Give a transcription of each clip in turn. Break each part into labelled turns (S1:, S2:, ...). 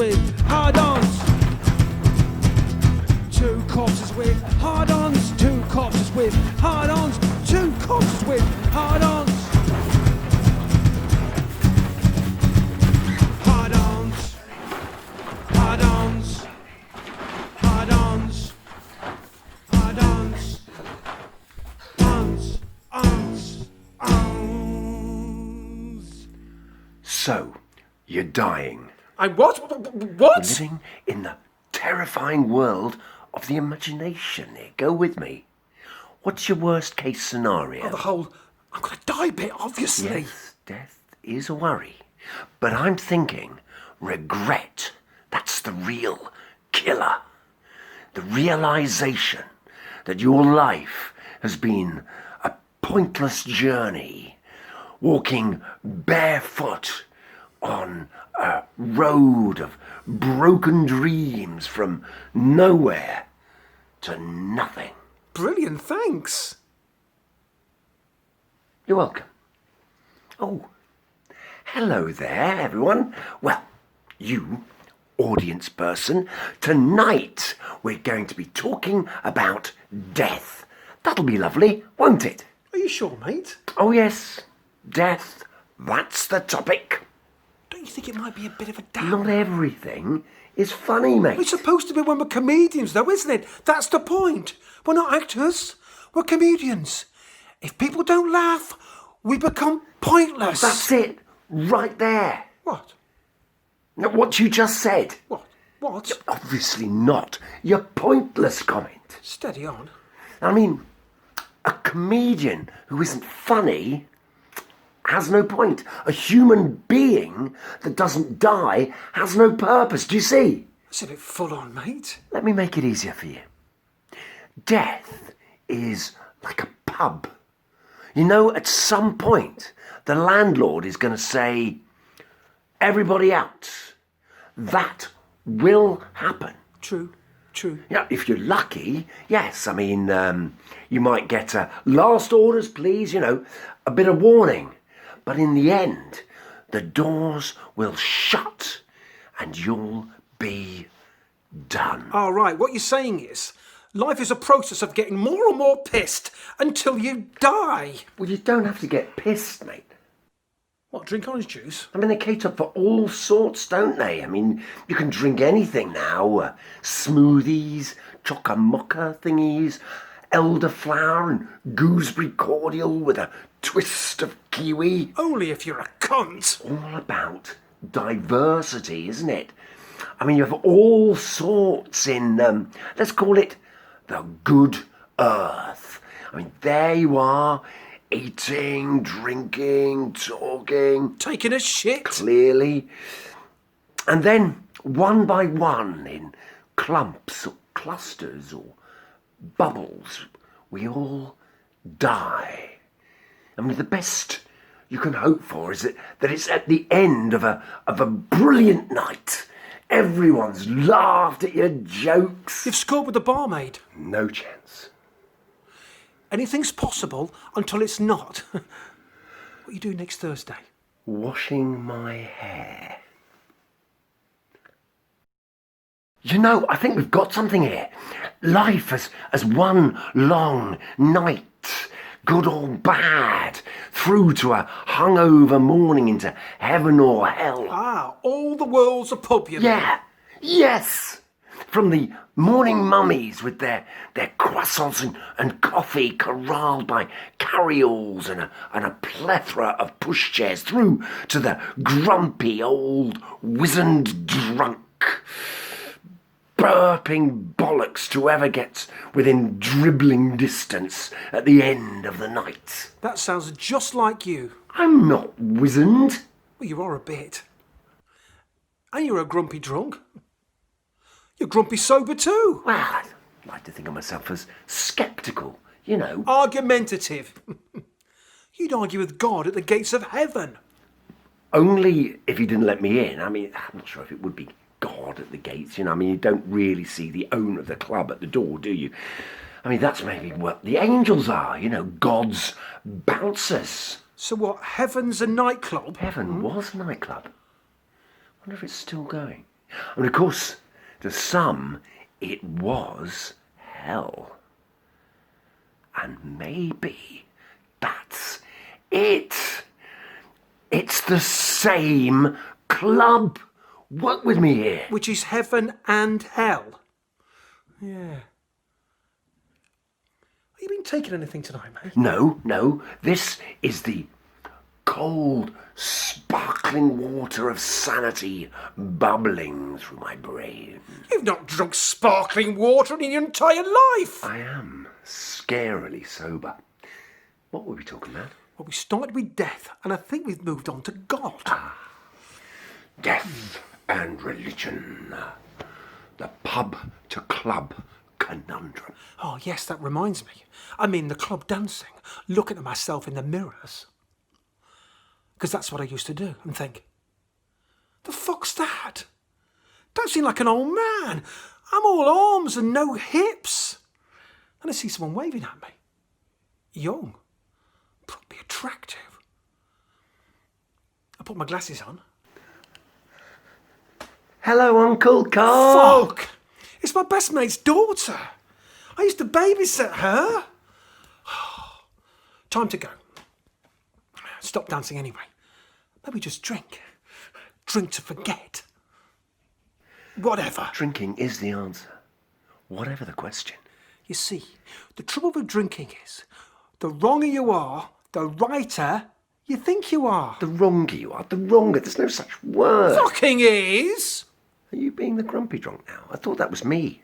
S1: with hard-ons. Two corpses with hard-ons. Two corpses with hard-ons. Two corpses with hard-ons. Hard-ons. Hard-ons. Hard-ons. Hard-ons. Ons. Ons. Ons.
S2: So, you're dying.
S1: I what? What?
S2: Living in the terrifying world of the imagination here. Go with me. What's your worst case scenario?
S1: Oh, the whole I'm gonna die bit, obviously.
S2: Yes, death is a worry. But I'm thinking regret. That's the real killer. The realization that your life has been a pointless journey, walking barefoot on a road of broken dreams from nowhere to nothing.
S1: Brilliant, thanks.
S2: You're welcome. Oh, hello there, everyone. Well, you, audience person, tonight we're going to be talking about death. That'll be lovely, won't it?
S1: Are you sure, mate?
S2: Oh yes, death, that's the topic.
S1: Don't you think it might be a bit of a downer?
S2: Not everything is funny, mate.
S1: It's supposed to be when we're comedians, though, isn't it? That's the point. We're not actors. We're comedians. If people don't laugh, we become pointless.
S2: That's it, right there.
S1: What?
S2: Now, what you just said.
S1: What? What?
S2: Obviously not. Your pointless comment.
S1: Steady on.
S2: I mean, a comedian who isn't funny has no point. A human being that doesn't die has no purpose. Do you see?
S1: That's a bit full on, mate.
S2: Let me make it easier for you. Death is like a pub. You know, at some point, the landlord is going to say, everybody out. That will happen.
S1: True. True.
S2: Yeah, if you're lucky, yes. I mean, you might get a last orders, please, a bit of warning. But in the end, the doors will shut and you'll be done.
S1: All right, what you're saying is, life is a process of getting more and more pissed until you die.
S2: Well, you don't have to get pissed, mate.
S1: What, drink orange juice?
S2: I mean, they cater for all sorts, don't they? I mean, you can drink anything now. Smoothies, chock-a-mocha thingies, elderflower and gooseberry cordial with a twist of kiwi.
S1: Only if you're a cunt.
S2: All about diversity, isn't it? I mean, you have all sorts in, let's call it the good earth. I mean, there you are, eating, drinking, talking.
S1: Taking a shit.
S2: Clearly. And then, one by one, in clumps or clusters or bubbles, we all die. I mean, the best you can hope for is that it's at the end of a brilliant night. Everyone's laughed at your jokes.
S1: You've scored with the barmaid.
S2: No chance.
S1: Anything's possible until it's not. What are you doing next Thursday?
S2: Washing my hair. You know, I think we've got something here. Life as one long night. Good or bad, through to a hungover morning into heaven or hell.
S1: Ah, all the world's a pub, you mean?
S2: Yeah, yes. From the morning mummies with their croissants and coffee corralled by carryalls and a plethora of pushchairs, through to the grumpy old wizened drunk, burping bollocks to whoever gets within dribbling distance at the end of the night.
S1: That sounds just like you.
S2: I'm not wizened.
S1: Well, you are a bit. And you're a grumpy drunk. You're grumpy sober too.
S2: Well, I like to think of myself as sceptical,
S1: Argumentative. You'd argue with God at the gates of heaven.
S2: Only if he didn't let me in. I mean, I'm not sure if it would be God at the gates, I mean, you don't really see the owner of the club at the door, do you? I mean, that's maybe what the angels are, God's bouncers.
S1: So what, heaven's a nightclub?
S2: Heaven was a nightclub. Wonder if it's still going. And of course, to some, it was hell. And maybe that's it. It's the same club. Work with me here.
S1: Which is heaven and hell. Yeah. Have you been taking anything tonight, mate?
S2: No. This is the cold, sparkling water of sanity bubbling through my brain.
S1: You've not drunk sparkling water in your entire life.
S2: I am scarily sober. What were we talking about?
S1: Well, we started with death, and I think we've moved on to God.
S2: Death and religion. The pub to club conundrum.
S1: Oh, yes, that reminds me. I'm in the club dancing, looking at myself in the mirrors. Because that's what I used to do, and think, the fuck's that? Dancing like an old man. I'm all arms and no hips. And I see someone waving at me. Young. Probably attractive. I put my glasses on.
S2: Hello, Uncle Carl.
S1: Fuck! It's my best mate's daughter. I used to babysit her. Time to go. Stop dancing anyway. Maybe just drink. Drink to forget. Whatever.
S2: Drinking is the answer. Whatever the question.
S1: You see, the trouble with drinking is, the wronger you are, the righter you think you are.
S2: The wronger you are, the wronger. There's no such word.
S1: Fucking is!
S2: Are you being the grumpy drunk now? I thought that was me.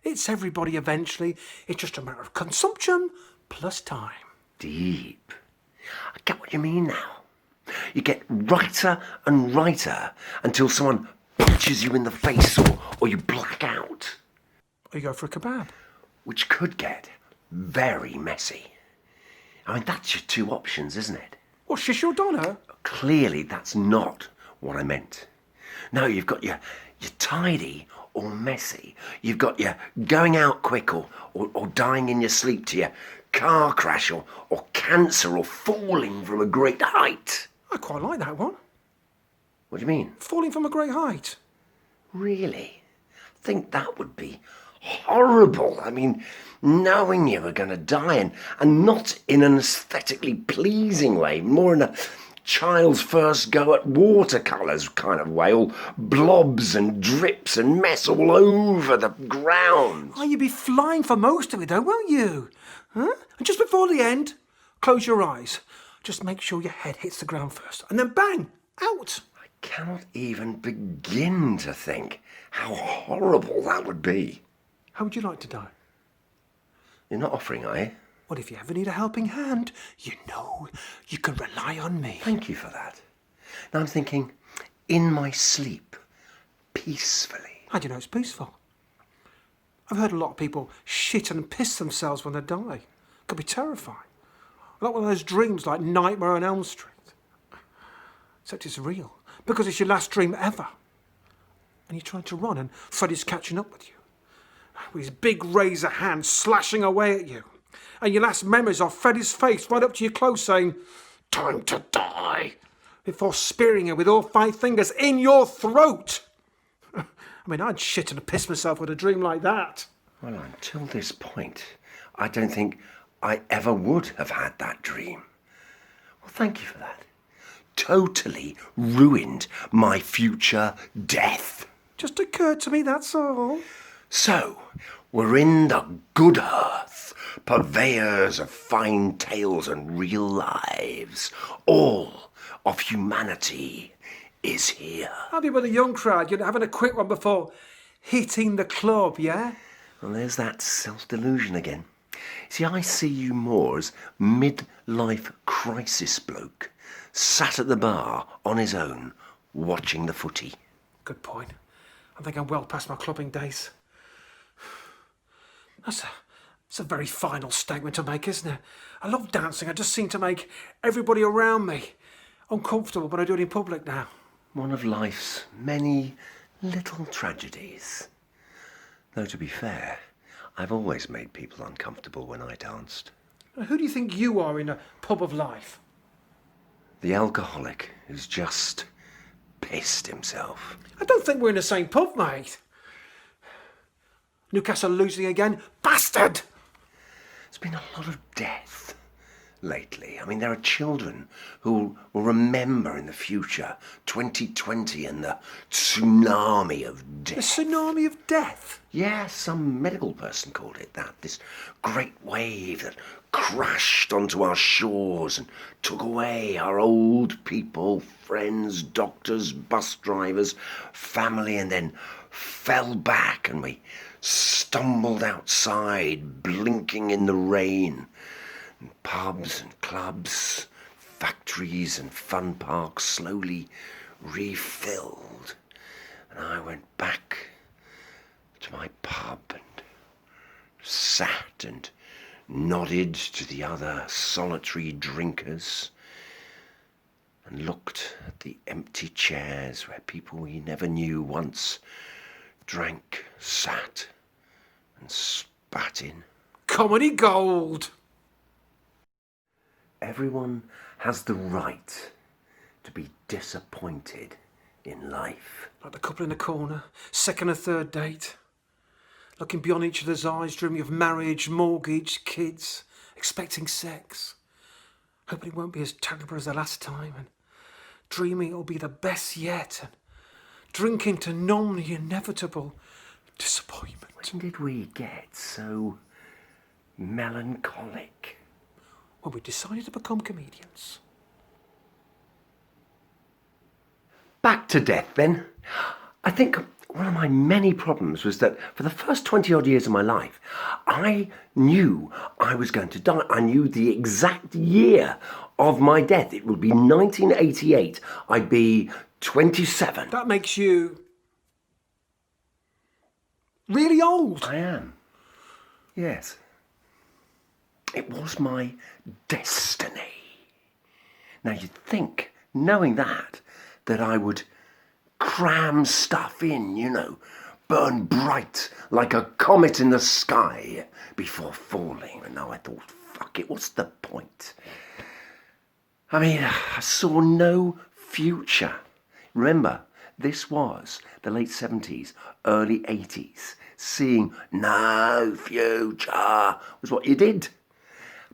S1: It's everybody eventually. It's just a matter of consumption plus time.
S2: Deep. I get what you mean now. You get righter and righter until someone punches you in the face or you black out.
S1: Or you go for a kebab.
S2: Which could get very messy. I mean, that's your two options, isn't it?
S1: Or shish your doner.
S2: Clearly, that's not what I meant. No, you've got your tidy or messy. You've got your going out quick or dying in your sleep to your car crash or cancer or falling from a great height.
S1: I quite like that one.
S2: What do you mean?
S1: Falling from a great height.
S2: Really? I think that would be horrible. I mean, knowing you were going to die and not in an aesthetically pleasing way, more in a child's first go at watercolours kind of way, all blobs and drips and mess all over the ground.
S1: Oh, you'd be flying for most of it though, won't you? Huh? And just before the end, close your eyes. Just make sure your head hits the ground first. And then bang, out.
S2: I cannot even begin to think how horrible that would be.
S1: How would you like to die?
S2: You're not offering, are you?
S1: Well, if you ever need a helping hand, you know you can rely on me.
S2: Thank you for that. Now I'm thinking, in my sleep, peacefully.
S1: How do you know it's peaceful? I've heard a lot of people shit and piss themselves when they die. It could be terrifying. Like one of those dreams like Nightmare on Elm Street. Except it's real, because it's your last dream ever. And you're trying to run and Freddy's catching up with you. With his big razor hand slashing away at you. And your last memories are Freddy's face right up to your clothes saying, "Time to die," before spearing you with all 5 fingers in your throat. I mean, I'd shit and piss myself with a dream like that.
S2: Well, until this point, I don't think I ever would have had that dream. Well, thank you for that. Totally ruined my future death.
S1: Just occurred to me, that's all.
S2: So, we're in the good earth, purveyors of fine tales and real lives. All of humanity is here.
S1: I'll be with a young crowd. You're having a quick one before hitting the club, yeah?
S2: Well, there's that self-delusion again. See, I see you more as mid-life crisis bloke, sat at the bar on his own, watching the footy.
S1: Good point. I think I'm well past my clubbing days. That's a very final statement to make, isn't it? I love dancing. I just seem to make everybody around me uncomfortable when I do it in public now.
S2: One of life's many little tragedies. Though to be fair, I've always made people uncomfortable when I danced.
S1: Who do you think you are in a pub of life?
S2: The alcoholic who's just pissed himself.
S1: I don't think we're in the same pub, mate. Newcastle losing again? Bastard!
S2: There's been a lot of death lately. I mean, there are children who will remember in the future 2020 and the tsunami of death.
S1: A tsunami of death?
S2: Yeah, some medical person called it that. This great wave that crashed onto our shores and took away our old people, friends, doctors, bus drivers, family, and then fell back, and we stumbled outside, blinking in the rain. And pubs and clubs, factories and fun parks slowly refilled. And I went back to my pub and sat and nodded to the other solitary drinkers and looked at the empty chairs where people we never knew once drank, sat and spat in.
S1: Comedy gold!
S2: Everyone has the right to be disappointed in life.
S1: Like the couple in the corner, second or third date. Looking beyond each other's eyes, dreaming of marriage, mortgage, kids, expecting sex. Hoping it won't be as terrible as the last time, and dreaming it'll be the best yet, and drinking to numb the inevitable disappointment.
S2: When did we get so melancholic?
S1: When we decided to become comedians.
S2: Back to death, then. I think one of my many problems was that for the first 20 odd years of my life, I knew I was going to die. I knew the exact year of my death. It would be 1988. I'd be 27.
S1: That makes you really old.
S2: I am. Yes. It was my destiny. Now you'd think, knowing that I would cram stuff in, you know, burn bright like a comet in the sky before falling. And now I thought, fuck it, what's the point? I mean, I saw no future. Remember, this was the late 70s, early 80s. Seeing no future was what you did.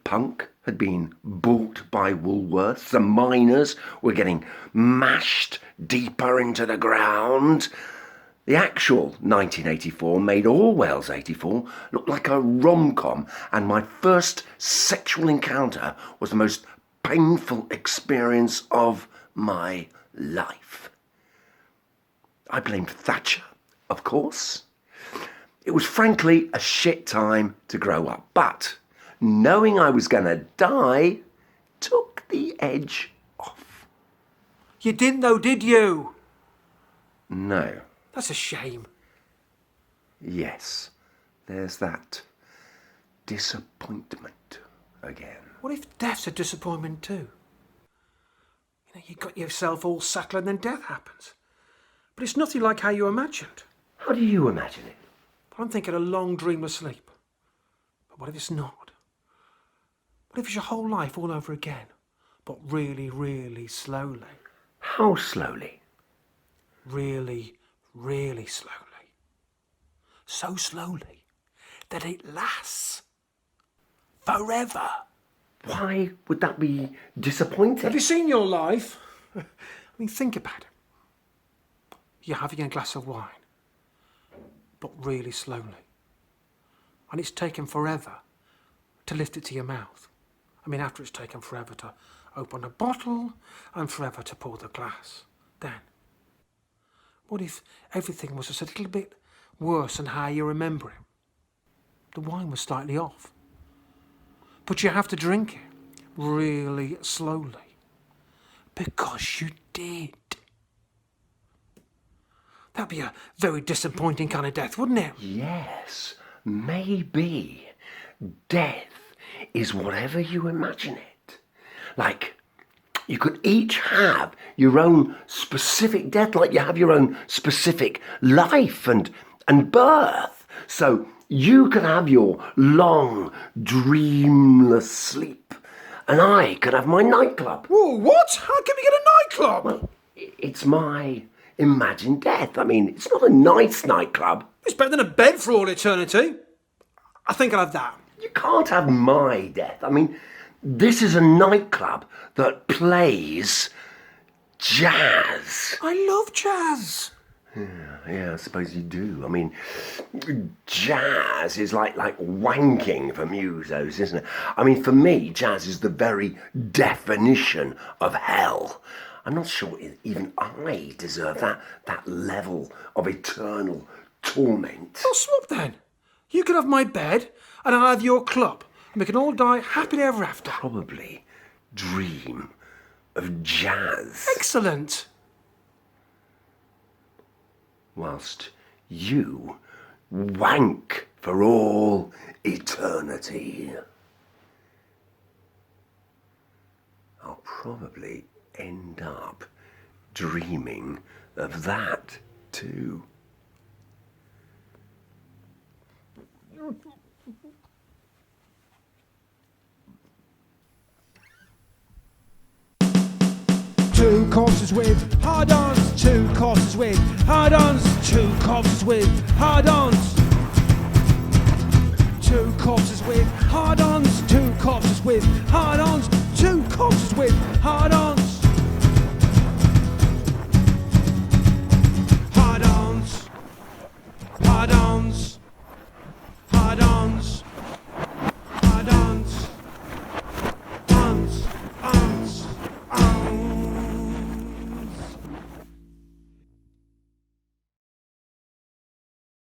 S2: Punk had been bought by Woolworths. The miners were getting mashed deeper into the ground. The actual 1984 made Orwell's 84 look like a rom-com, and my first sexual encounter was the most painful experience of my life. I blamed Thatcher, of course. It was frankly a shit time to grow up, but knowing I was going to die took the edge off.
S1: You didn't though, did you?
S2: No.
S1: That's a shame.
S2: Yes, there's that disappointment again.
S1: What if death's a disappointment too? You know, you got yourself all settled and then death happens. But it's nothing like how you imagined.
S2: How do you imagine it?
S1: I'm thinking a long dreamless sleep. But what if it's not? What if it's your whole life all over again, but really, really slowly?
S2: How slowly?
S1: Really, really slowly. So slowly that it lasts forever.
S2: Why would that be disappointing?
S1: Have you seen your life? I mean, think about it. You're having a glass of wine, but really slowly. And it's taken forever to lift it to your mouth. I mean, after it's taken forever to open a bottle and forever to pour the glass. Then, what if everything was just a little bit worse than how you remember it? The wine was slightly off. But you have to drink it really slowly. Because you did. That'd be a very disappointing kind of death, wouldn't it?
S2: Yes, maybe. Death is whatever you imagine it. Like, you could each have your own specific death, like you have your own specific life and birth. So you could have your long, dreamless sleep, and I could have my nightclub.
S1: Whoa, what? How can we get a nightclub?
S2: Well, It's my imagined death. I mean, it's not a nice nightclub.
S1: It's better than a bed for all eternity. I think I'll have that.
S2: You can't have my death. I mean, this is a nightclub that plays jazz.
S1: I love jazz.
S2: Yeah, I suppose you do. I mean, jazz is like wanking for musos, isn't it? I mean, for me, jazz is the very definition of hell. I'm not sure even I deserve that level of eternal torment.
S1: Well, swap then. You can have my bed and I'll have your club. And we can all die happily ever after.
S2: Probably dream of jazz.
S1: Excellent.
S2: Whilst you wank for all eternity. I'll probably end up dreaming of that too.
S1: Two corpses with hard-ons, two corpses with hard-ons, two corpses with hard-ons. Two corpses with hard-ons, two corpses with hard-ons, two corpses with hard-ons. Hard-ons, hard-ons, hard-ons.